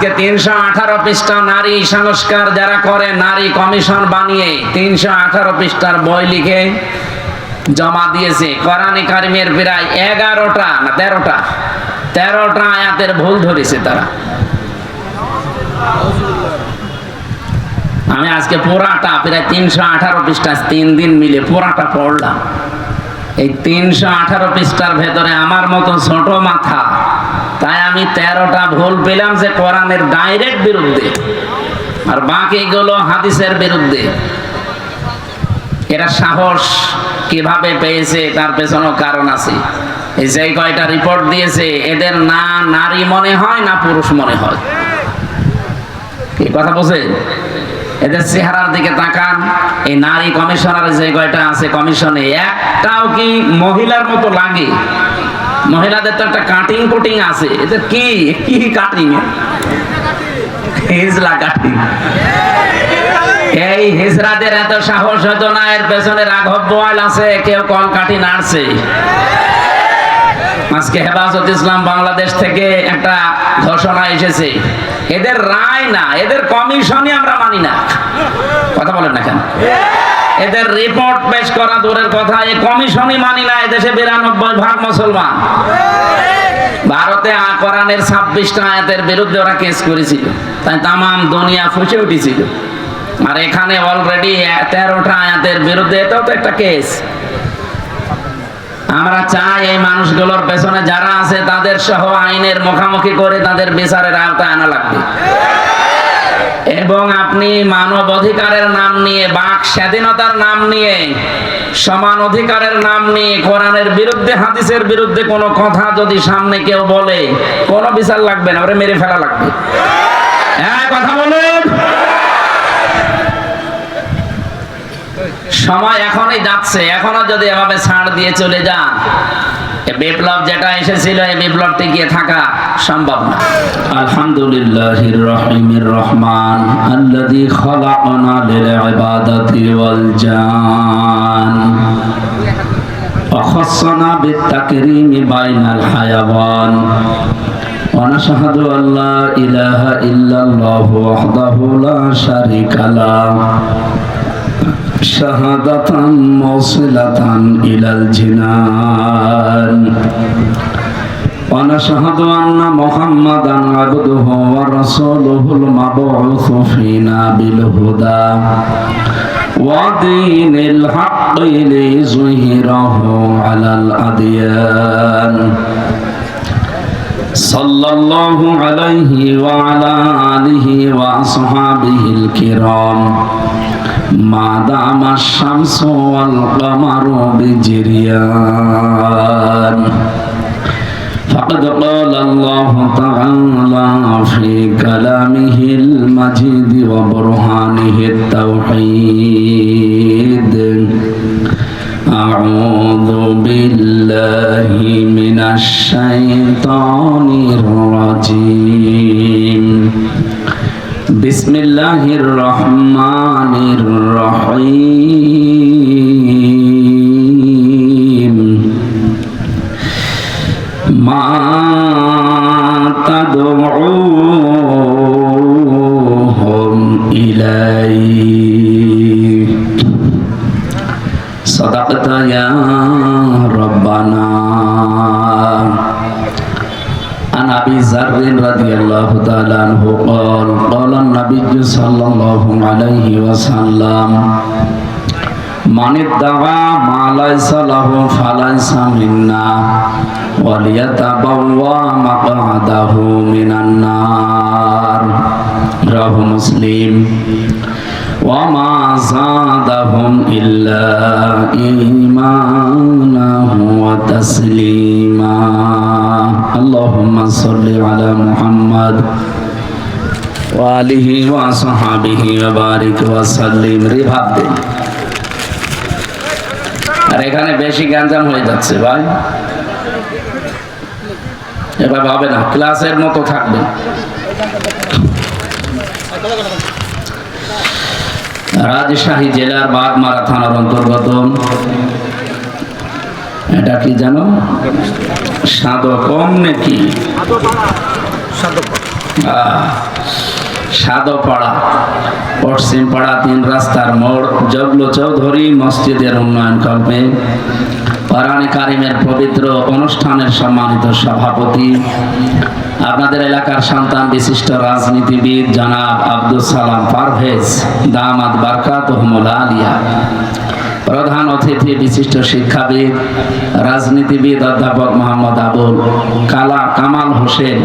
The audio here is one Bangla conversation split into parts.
আজকে 318 পৃষ্ঠা নারী সংস্কার যারা করে, নারী কমিশন বানিয়ে 318 পৃষ্ঠার বই লিখে জমা দিয়েছে। কোরআনে কারিমের প্রায় 11টা না 13টা আয়াতের ভুল ধরেছে তারা। আমি আজকে পুরাটা প্রায় 318 পৃষ্ঠা 3 দিন মিলে পুরাটা পড়লাম। এই 318 পৃষ্ঠার ভেতরে আমার মতো ছোট মাথা, তাই আমি 13টা ভুল পেলাম যে কোরআনের ডাইরেক্ট বিরুদ্ধে, আর বাকিগুলো হাদিসের বিরুদ্ধে। এরা সাহস কিভাবে পেয়েছে তার পেছনেও কারণ আছে। এই যে কয়টা রিপোর্ট দিয়েছে, এদের না নারী মনে হয় না পুরুষ মনে হয়। কি কথা বলছেন? এদের চেহারার দিকে তাকান। এই নারী কমিশনার যে কয়টা আছে কমিশনে, একটাও কি মহিলার মতো লাগে? মহিলাদের তো একটা কাটিং কুটিং আছে, এদের কি কি কাটিং? হিজলা কাটিং। এই হিজরাদের এত সাহস হতো না, এর পেছনে রাঘব বোয়াল আছে, কেউ কল কাটি নাড়ছে। আজকে হেফাজত ইসলাম বাংলাদেশ থেকে একটা ঘোষণা এসেছে, এদের রায় না, এদের কমিশনই আমরা মানি না। কথা বলেন না কেন? এদের রিপোর্ট পেশ করা দূরের কথা, এই কমিশনই মানি না। এদেশে 92% মুসলমান। ভারতে কোরআনের 26টা আয়াতের বিরুদ্ধে ওরা কেস করেছিল, তাই তামাম দুনিয়া ফুঁসে উঠেছিল। আর এখানে অলরেডি 13টা আয়াতের বিরুদ্ধে, এটাও তো একটা কেস। আমরা চাই এই মানুষগুলোর পেছনে যারা আছে তাদের সহ আইনের মুখোমুখি করে তাদের বিচারের আওতায় আনা লাগবে। এবং আপনি মানব অধিকারের নাম নিয়ে, বাক স্বাধীনতার নাম নিয়ে, সমান অধিকারের নাম নিয়ে কোরআনের বিরুদ্ধে, হাদিসের বিরুদ্ধে কোনো কথা যদি সামনে কেউ বলে, কোনো বিচার লাগবে না, ওরে মেরে ফেলা লাগবে। হ্যাঁ, কথা বলুন। সময় এখনই যাচ্ছে, এখনো যদি এভাবে ছাড় দিয়ে চলে যান, বিপ্লব যেটা এসেছিল এই বিপ্লব টিকিয়ে থাকা সম্ভব না। আলহামদুলিল্লাহির রহিমির রহমান আল্লাযী খালাকানা লিল ইবাদাতি ওয়াল জান ওয়া খাসানা বিত তাকরীমি বাইনাল হায়াওয়ান ওয়া নাশহাদু আল্লা ইলাহা ইল্লাল্লাহু ওয়াহদাহু লা শারীকা লাহু শাহাদাতান মুসিলাতান ইলাল জিনান ওয়া নাশহাদু আন্না মুহাম্মাদান আবদুহু ওয়া রাসূলুহুল মাবউসু ফিনা বিল হুদা ওয়া দীনিল হাক্কি লিযুহিরাহু আলাল আদিয়ান সাল্লাল্লাহু আলাইহি ওয়া আলা আলিহি ওয়া আসহাবিহিল কিরাম মা দামা শামসু ওয়াল কামারু বিজরিয়ান ফাকাদ ক্বালা আল্লাহু তাআলা ফি কালামিহিল মাজিদ ওয়া বুরহানিহিত তাওহীদ আউযু বিল্লাহি মিনাশ শাইতানির রাজীম বিসমিল্লাহির রহমানির রহিম মা তাদউহুম ইলাইহি সাদাকতা ইয়া রাব্বানা। عن أبي ذر رضي الله تعالى عنه قال قال النبي صلى الله عليه وسلم من ادعى ما ليس له فليس منا وليتبوأ مقعده من النار رواه مسلم وما زادهم إلا إيمانا وتسليما اللهم صل على محمد وآله وصحبه وبارك وسلم। রিভাব দিন। আর এখানে বেশি গ্যাঞ্জাম হয়ে যাচ্ছে ভাই, এভাবে হবে না, ক্লাসের মতো থাকবে। রাজশাহী জেলার বাগমারা থানার অন্তর্গত এটা কি জানো, সাধকম নাকি সাদপাড়া, পশ্চিম পাড়া, 3 রাস্তার মোড়, জগলো চৌধুরী মসজিদের উন্নয়ন কল্পে কোরআনে কারিমের পবিত্র অনুষ্ঠানের সম্মানিত সভাপতি, আপনাদের এলাকার সন্তান বিশিষ্ট রাজনীতিবিদ জনাব আব্দুল সালাম পারভেজ দামাত বারকাতুহুমুল আলিয়া, প্রধান অতিথি বিশিষ্ট শিক্ষাবিদ রাজনীতিবিদ অধ্যাপক মোহাম্মদ আবুল কামাল হোসেন,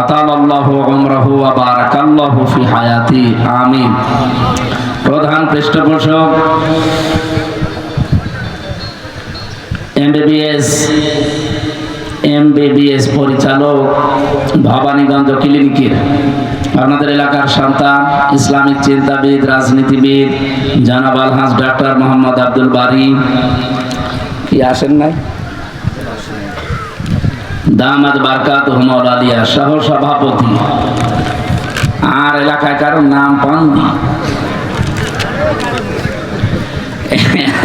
আতালাল্লাহু উমরাহু ওয়া বারাকাল্লাহু ফি হায়াতি, আমিন। প্রধান পৃষ্ঠপোষক এমবিবিএস পরিচালক ভবানীগঞ্জ ক্লিনিকের, আপনাদের এলাকার সন্তান ইসলামিক চিন্তাবিদ রাজনীতিবিদ জনাব আলহাজ ডক্টর মোহাম্মদ আব্দুল বারী, কি আসেন নাই, দামাত বারকাতুহুমুল আলিয়া সহ সভাপতি। আর এলাকায় কারো নাম পাননি?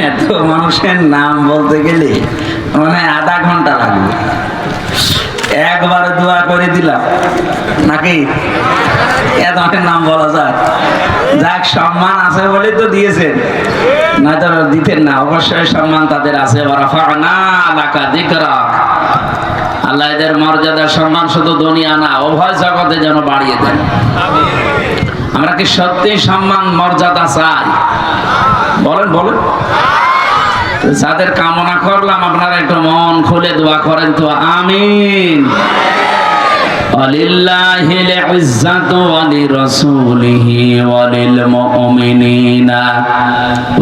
এত মানুষের নাম বলতে গেলে মানে আধা ঘন্টা লাগবে। একবারে দোয়া করে দিলাম নাকি এত নাম বলা যায়? যাক, সম্মান আছে বলে তো দিয়েছেন, নয়তো দিতেন না। অবশ্যই সম্মান তাদের আছে। আল্লাহ এদের মর্যাদা সম্মান শুধু দুনিয়া না, উভয় জগতে যেন বাড়িয়ে দেন। আমরা কি সত্যি সম্মান মর্যাদা চাই? বলেন বলেন। যাদের কামনা করলাম আপনারা একটু মন খুলে দোয়া করেন তো, আমিন। ওয়ালিল্লাহিল ইজ্জাতু ওয়া লিরাসূলিহি ওয়া লিল মুমিনিনা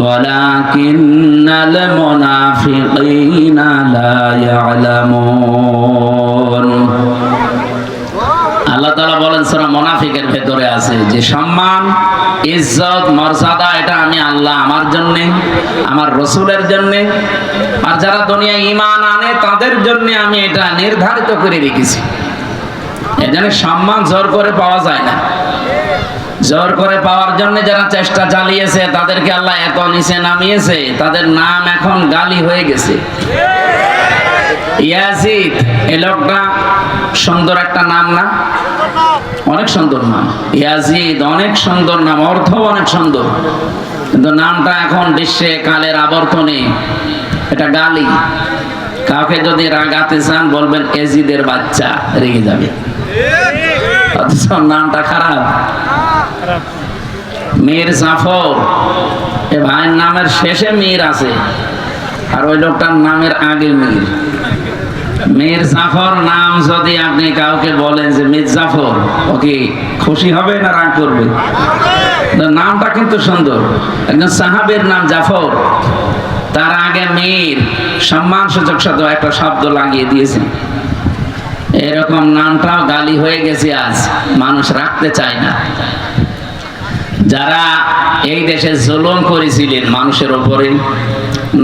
ওয়ালাকিন্নাল মুনাফিকিনা লা ইয়ালামুন। আল্লাহ তাআলা বলেন সূরা মুনাফিকের ভেতরে আছে যে সম্মান, ইজ্জত, মর্যাদা এটা আমি আল্লাহ আমার জন্য, আমার রসুলের জন্য, আর যারা দুনিয়ায় ঈমান আনে তাদের জন্য আমি এটা নির্ধারিত করে রেখেছি। এজন্য সম্মান জোর করে পাওয়া যায় না। জোর করে পাওয়ার জন্য যারা চেষ্টা চালিয়েছে তাদেরকে আল্লাহ এত নিচে নামিয়েছে, তাদের নাম এখন গালি হয়ে গেছে। ইয়াজিদ, এই লোকটা সুন্দর একটা নাম না? অনেক সুন্দর নাম ইয়াজিদ, অনেক সুন্দর নাম, অর্থ অনেক সুন্দর, কিন্তু নামটা এখন বিশ্বে কালের আবর্তনে এটা গালি। কাউকে যদি রাগাতে চান বলবেন এজিদের বাচ্চা, রেগে যাবে। অথচ নামটা খারাপ। মীর জাফর, এ ভাইয়ের নামের শেষে মীর আছে, আর ওই লোকটার নামের আগে মীর। মীর জাফর নাম যদি আপনি কাউকে বলেন যে মীর জাফর, ওকে খুশি হবে না রাগ করবে? নামটা কিন্তু সুন্দর। একজন সাহাবীর নাম জাফর, তার আগে মীর, সম্মান সূচক শব্দ একটা শব্দ লাগিয়ে দিয়েছেন। এরকম নামটাও গালি হয়ে গেছে, আজ মানুষ রাখতে চায় না। যারা এই দেশে জুলুম করেছিলেন মানুষের উপরে,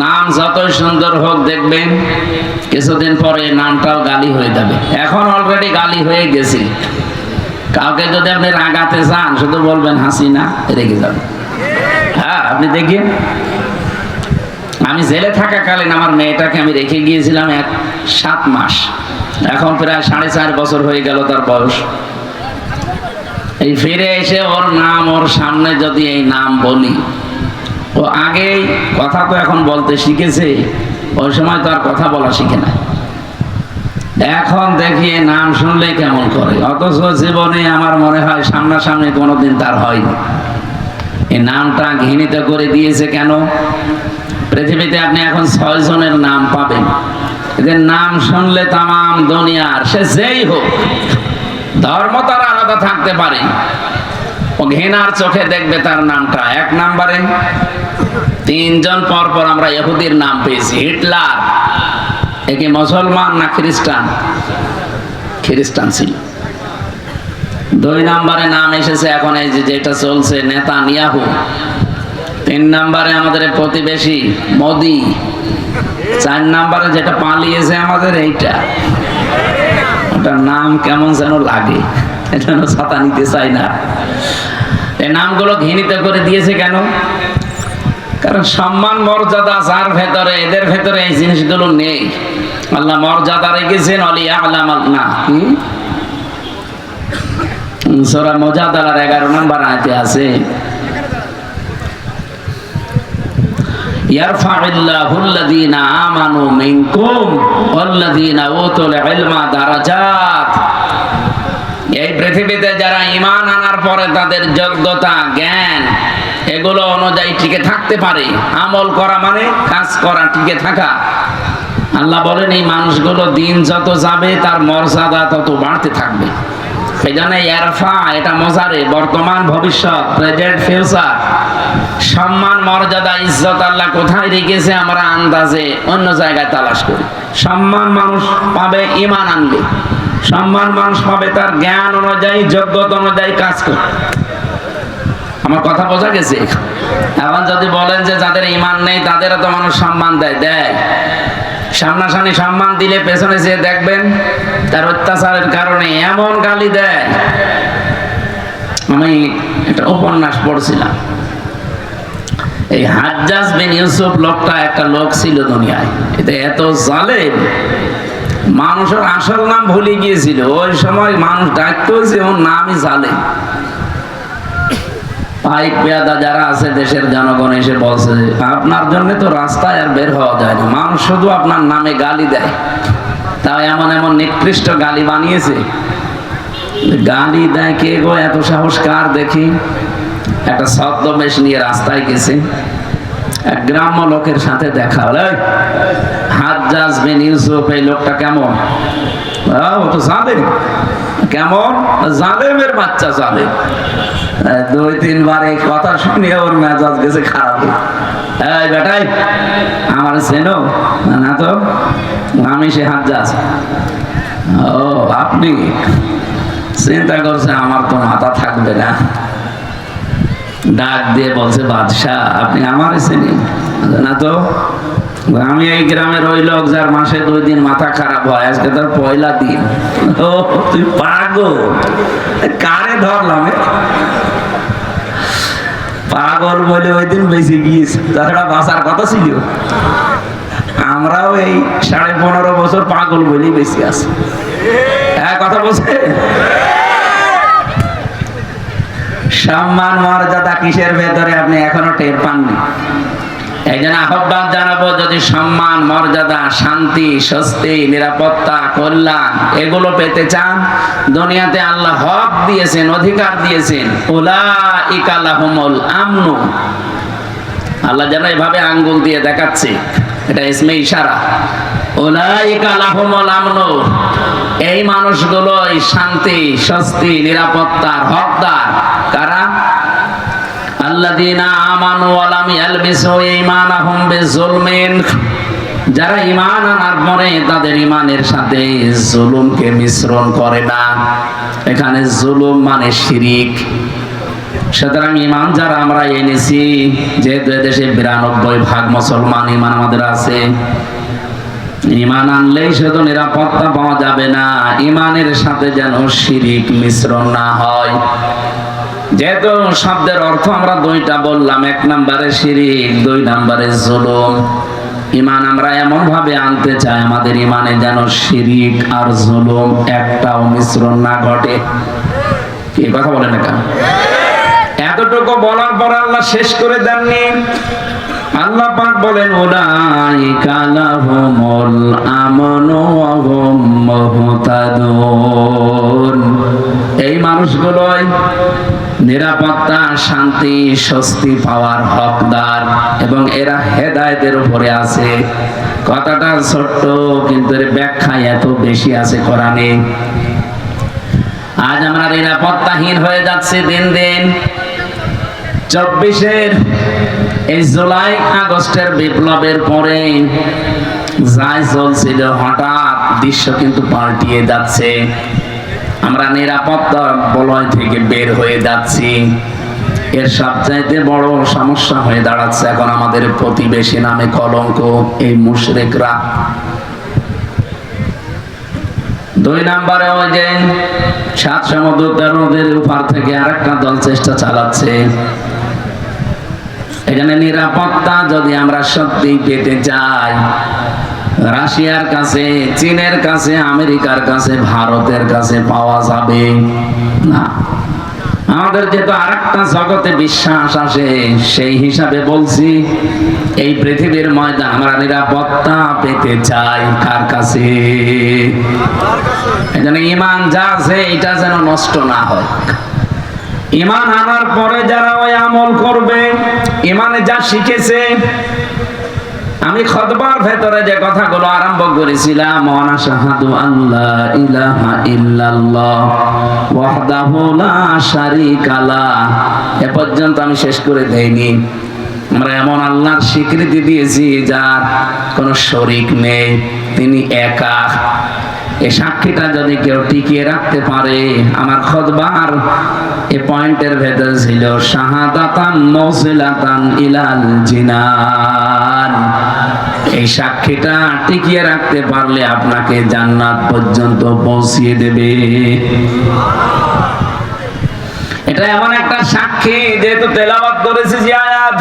নাম যতই সুন্দর হোক দেখবেন কিছুদিন পরে নামটাও গালি হয়ে যাবে। এখন অলরেডি গালি হয়ে গেছে। কাউকে যদি আপনি রাগাতে চান শুধু বলবেন হাসিনা, রেগে যাবে। হ্যাঁ, আপনি দেখেন, আমি জেলে থাকাকালীন আমার মেয়েটাকে আমি রেখে গিয়েছিলাম 7 মাস। এখন প্রায় 4.5 বছর হয়ে গেল তার বয়স। এই ফিরে এসে ওর নাম, ওর সামনে যদি এই নাম বলি, ও আগেই কথা তো এখন বলতে শিখেছে, ওই সময় তো আর কথা বলা শিখে না। এখন দেখি নাম শুনলে কেমন করে, অথচ জীবনে আমার মনে হয় সামনাসামনি কোনোদিন তার হয়নি। এই নামটা ঘৃণিত করে দিয়েছে কেন? পৃথিবীতে আপনি এখন 6 জনের নাম পাবেন, এদের নাম শুনলে তামাম দুনিয়ার, সে যেই হোক, ধর্ম তার আলাদা থাকতে পারে, ও ঘৃণার চোখে দেখবে তার নামটা। 1 নম্বরে 3 জন পর পর আমরা ইহুদির নাম পেয়েছি। হিটলার, একে মুসলমান না খ্রিস্টান? খ্রিস্টান ছিল। 2 নম্বরে নাম এসেছে এখন এই যেটা চলছে, নেতানিয়াহু। 3 নম্বরে আমাদের প্রতিবেশী মোদি। 4 নম্বরে যেটা পালিয়েছে আমাদের এইটা, ওটার নাম কেমন যেন লাগে, এটা ছাতা নিতে চাই না। এই নামগুলো ঘৃণিত করে দিয়েছে কেন? কারণ সম্মান মর্যাদা যার ভেতরে, এদের ভেতরে এই জিনিসগুলো নেই। আল্লাহ মর্যাদা রেখেছেন সূরা মুজাদালার 11 নম্বর আয়াতে আছে, ইয়ারফাউল্লাহুল্লাযীনা আমানু মিনকুম ওয়াল্লাযীনা উতুল ইলমা দারাজাত। এই পৃথিবীতে যারা ঈমান আনার পরে তাদের যোগ্যতা জ্ঞান এগুলো অনুযায়ী টিকে থাকতে পারে, আমল করা মানে কাজ করা, টিকে থাকা। আল্লাহ বলেন এই মানুষগুলো দিন যত যাবে তার মর্যাদা তত বাড়তে থাকবে। সেই জন্য ইয়ারফা এটা মজারে, বর্তমান ভবিষ্যৎ, প্রেজেন্ট ফিউচার। সম্মান মর্যাদা ইজ্জত আল্লাহ কোথায় রেখেছে আমরা আন্দাজে অন্য জায়গায় তালাশ করি। সম্মান মানুষ পাবে ঈমান আনলে, সম্মান মানুষ পাবে তার জ্ঞান অনুযায়ী, যোগ্যতা অনুযায়ী কাজ করে। আমার কথা বোঝা গেছে? এখন যদি বলেন যে যাদের ঈমান নেই তাদেরও তো মানুষ সম্মান দেয়, সামনাসামনি সম্মান দিলে পেছনে যেয়ে দেখবেন তার অত্যাচারের কারণে এমন গালি দেয়। আমি একটা উপন্যাস পড়ছিলাম, এই হাজ্জাজ বিন ইউসুফ লোকটা একটা লোক ছিল দুনিয়ায়, এটা এত জালেম, মানুষের আসল নাম ভুলে গিয়েছিল। ওই সময় মানুষ ডাকতো যে ওর নামই জালেম। পাইক পেয়াদা যারা আছে দেশের জনগণ এসে বলছে আপনার জন্য তো রাস্তায় আর বের হওয়া যায় না, মানুষ শুধু আপনার নামে গালি দেয়। তাও এমন এমন নিকৃষ্ট গালি বানিয়েছে। গালি দেয় কে গো, এত সাহস কার দেখি? একটা ছদ্মবেশ নিয়ে রাস্তায় গেছে, এক গ্রাম্য লোকের সাথে দেখা হলো। হাজ্জাজ বিন ইউসুফ এই লোকটা কেমন? ও তো জালেম। কেমন? জালেমের বাচ্চা জালেম। 2-3 বার এই কথা শুনে ওর মেজাজ গেছে খারাপ। এই বেটাই আমার চেনো না? তো আমি সে হাজ্জাজ। ও আপনি? চিন্তা করছে আমার তো মাথা থাকবে না। ডাক দিয়ে বলছে বাদশাহ আপনি আমারে চেনেন না? তো আমি এই গ্রামের ওই লোক যার মাসে 2 দিন মাথা খারাপ হয়, আজকে তার পয়লা দিন। ও তুই পাগল? কারে ধরলাম? পাগল বলে ওই দিন বেঁচে গিয়েছে, তাছাড়া বাঁচার কথা ছিল। আমরাও এই 15.5 বছর পাগল বলেই বেঁচে আছি। হ্যাঁ কথা বলছে। সম্মান মর্যাদা কিসের ভেতরে আপনি এখনো টের পাননি। এই জন্য আহ্বান জানাবো, যদি সম্মান মর্যাদা, শান্তি, স্বস্তি, নিরাপত্তা, কল্যাণ এগুলো পেতে চান, দুনিয়াতে আল্লাহ হক দিয়েছেন, অধিকার দিয়েছেন। উলাইকা লাহুমুল আমনু। আল্লাহ যেন এভাবে আঙ্গুল দিয়ে দেখাচ্ছে, এটা ইসমে ইশারা। উলাইকা লাহুমুল আমনু, এই মানুষগুলোই শান্তি, স্বস্তি, নিরাপত্তার হকদার। কারা? আল্লাযীনা আমানু ওয়া লাম ইয়ালবিসু ঈমানাহুম বিযুলমিন, যারা ঈমান আনার পরে তাদের ঈমানের সাথে জুলুমকে মিশ্রণ করে না। এখানে জুলুম মানে শিরিক। সুতরাং ঈমান যারা আমরা এনেছি, যেহেতু দেশে 92% মুসলমান ঈমান আমাদের আছে, ঈমান আনলেই শুধু নিরাপত্তা পাওয়া যাবে না, ঈমানের সাথে যেন শিরিক মিশ্রণ না হয়। যেহেতু শব্দের অর্থ আমরা 2টা বললাম, 1 নম্বরে শিরিক, 2 নম্বরে জুলুম। ঈমান আমরা এমন ভাবে আনতে চাই আমাদের ঈমানে যেন শিরিক আর জুলুম একটাও মিশ্রণ না ঘটে। কি কথা বলেন না কেন? এতটুকু বলার পর আল্লাহ শেষ করে দেননি। আল্লাহ পাক বলেন উলাইকা লাহুমুল আমনু ওয়া হুম মুহতাদুন, এই মানুষগুলোই নিরাপত্তা, শান্তি, স্বস্তি পাওয়ার হকদার এবং এরা হেদায়েতের উপরে আছে। কথাটা ছোট্ট কিন্তু এর ব্যাখ্যা এত বেশি আছে কোরআনে। আজ আমরা নিরাপত্তাহীন হয়ে যাচ্ছি দিন দিন। 24-এর এই জুলাই আগস্টের বিপ্লবের পরে যাই চলছিল, হঠাৎ দৃশ্য কিন্তু পাল্টিয়ে যাচ্ছে। আমরা নিরাপত্তা বলয় থেকে বের হয়ে যাচ্ছি। এর সবচাইতে বড় সমস্যা হয়ে দাঁড়াচ্ছে এখন আমাদের প্রতিবেশী নামে কলঙ্ক, এই মুশরিকরা। 2 নম্বরে ওই যে 7 সমুদ্র নদীর উপর থেকে আরেকটা দল চেষ্টা চালাচ্ছে। এখানে নিরাপত্তা যদি আমরা সত্যি পেতে চাই, রাশিয়ার কাছে, চীনের কাছে, আমেরিকার কাছে, ভারতের কাছে পাওয়া যাবে না। আমাদের যেহেতু আরেকটা জগতে বিশ্বাস আসে, সেই হিসাবে বলছি এই পৃথিবীর ময়দান আমরা নিরাপত্তা পেতে চাই কার কাছে? এজন্য ঈমান যা আছে এটা যেন নষ্ট না হয়। ঈমান আনার পরে যারা ওই আমল করবে, ঈমানে যা শিখেছে, আমি খুতবার ভেতরে যে কথাগুলো আরম্ভ করেছিলাম, ওয়া শাহাদু আল্লা ইলাহা ইল্লাল্লাহ ওয়াহদাহু লা শারীকা লা, এ পর্যন্ত আমি শেষ করে দেইনি। আমরা এমন আল্লাহর স্বীকৃতি দিয়েছি যার কোনো শরীক নেই, তিনি একা। এই সাক্ষীটা যদি কেউ টিকিয়ে রাখতে পারে, আমার খুতবার এই পয়েন্টের ভেতর ছিল শাহাদাতান মুসিলাতান ইলাল জিনান। এই সাক্ষীটা টিকিয়ে রাখতে পারলে আপনাকে জান্নাত পর্যন্ত পৌঁছিয়ে দেবে। এটা এমন একটা সাক্ষী, যেহেতু তেলাওয়াত করেছি যে আয়াত,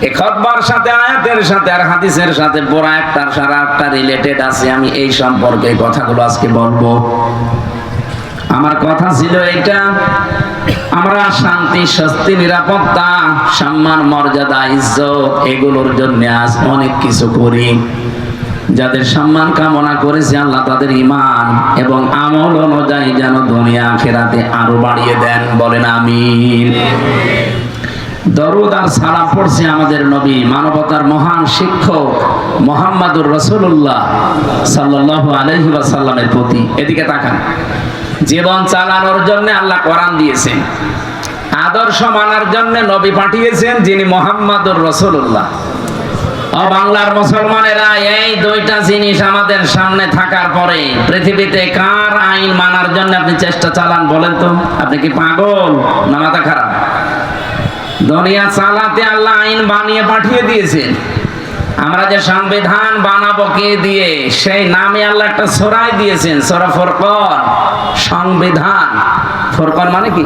এই খুতবার সাথে, আয়াতের সাথে আর হাদিসের সাথে পুরো একটার সারা একটা রিলেটেড আছে। আমি এই সম্পর্কে কথাগুলো আজকে বলবো। আমার কথা ছিল এইটা, আমরা শান্তি, স্বস্তি, নিরাপত্তা, সম্মান, মর্যাদা, ইজ্জত এগুলোর জন্য আজ অনেক কিছু করি। যাদের সম্মান কামনা করেছে আল্লাহ তাদের ঈমান এবং আমল অনুযায়ী যেন দুনিয়া আখিরাতে আরো বাড়িয়ে দেন, বলেন আমিন। দরুদ আর সালাম পড়ছে আমাদের নবী, মানবতার মহান শিক্ষক মুহাম্মদুর রাসূলুল্লাহ সাল্লাল্লাহু আলাইহি ওয়াসাল্লামের প্রতি। এদিকে তাকান। জীবন চালানোর জন্য আল্লাহ কোরআন দিয়েছেন, আদর্শ মানার জন্য নবী পাঠিয়েছেন যিনি মুহাম্মদুর রাসূলুল্লাহ। ও বাংলার মুসলমানেরা, এই দুইটা জিনিস আমাদের সামনে থাকার পরে পৃথিবীতে কার আইন মানার জন্য আপনি চেষ্টা চালান বলেন তো? আপনি কি পাগল না মাথা খারাপ? দুনিয়া চালাতে আল্লাহ আইন বানিয়ে পাঠিয়ে দিয়েছেন। আমরা যে সংবিধান বানাবো কে দিয়ে, সেই নামে আল্লাহ একটা সূরাই দিয়েছেন, সূরা ফুরকান। সংবিধান, ফুরকান মানে কি?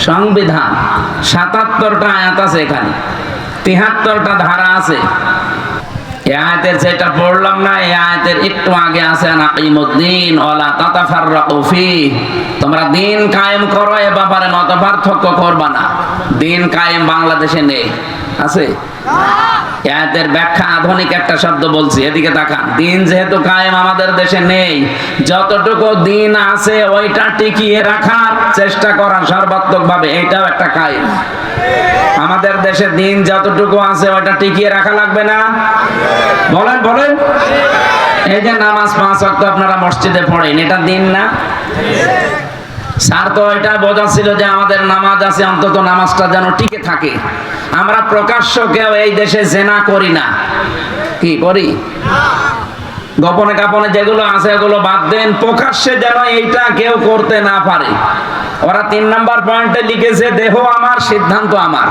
সংবিধান। ৭৭টা আয়াত আছে এখানে, ৭৩টা ধারা আছে। এই আয়াতের যেটা পড়লাম না, এই আয়াতের একটু আগে আছে আনাকিমুদ্দিন ওয়ালা তাতাফাররাকু ফীহি, তোমরা দিন কায়েম করো, এ ব্যাপারে মত পার্থক্য করবা না। দিন কায়েম বাংলাদেশে নেই, আছে? আয়াতের ব্যাখ্যা আধুনিক একটা শব্দ বলছি, এদিকে তাকান। দিন যেহেতু কায়েম আমাদের দেশে নেই, যতটুকু দিন আছে ওইটা টিকিয়ে রাখার চেষ্টা করা সর্বাত্মক ভাবে, এটাও একটা কায়েম। আমাদের দেশে দিন যতটুকু আছে ওইটা টিকিয়ে রাখা লাগবে না? বলেন বলেন। এই যে নামাজ ৫ ওয়াক্ত আপনারা মসজিদে পড়েন, এটা দিন না? স্যার তো এটা বোঝা ছিল যে আমাদের নামাজ আছে, অন্তত নামাজটা যেন টিকে থাকে। আমরা প্রকাশ্য কেউ এই দেশে জেনা করি না, কি করি? গোপনে কাপনে যেগুলো আছে এগুলো বাদ দেন, প্রকাশ্যে যেন এইটা কেউ করতে না পারে। ওরা ৩ নাম্বার পয়েন্টে লিখেছে দেহ আমার, সিদ্ধান্ত আমার।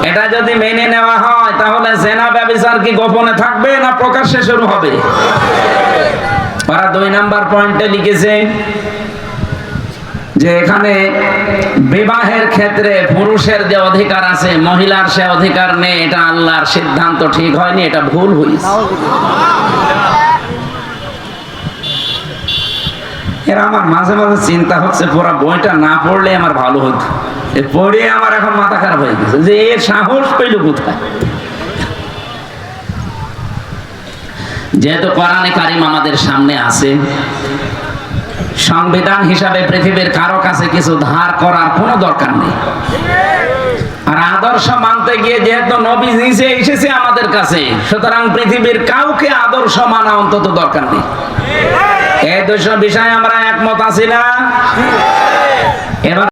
এটা যদি মেনে নেওয়া হয় তাহলে জেনা ব্যভিচার কি গোপনে থাকবে না প্রকাশ্যে শুরু হবে? ওরা ২ নাম্বার পয়েন্টে লিখেছে যে এখানে বিবাহের ক্ষেত্রে পুরুষের যে অধিকার আছে মহিলার সে অধিকার নেই। এটা আল্লাহর সিদ্ধান্ত ঠিক হয়নি, এটা ভুল হয়েছে। এর আমার মাঝে মাঝে চিন্তা হচ্ছে পুরো বইটা না পড়লে আমার ভালো হতো। পড়ে আমার এখন মাথা খারাপ হয়ে গেছে যে এর সাহস পেল কোথায়। যেহেতু কোরআনে কারিম আমাদের সামনে আছে, সংবিধান হিসাবে পৃথিবীর কারো কাছে কিছু ধার করার কোনো দরকার নেই। আর আদর্শ মানতে গিয়ে যেহেতু নবী নিজে এসেছে আমাদের কাছে, সুতরাং পৃথিবীর কাউকে আদর্শ মানা অন্তত দরকার নেই। এই দুটো বিষয়ে আমরা একমত আছি না? এবার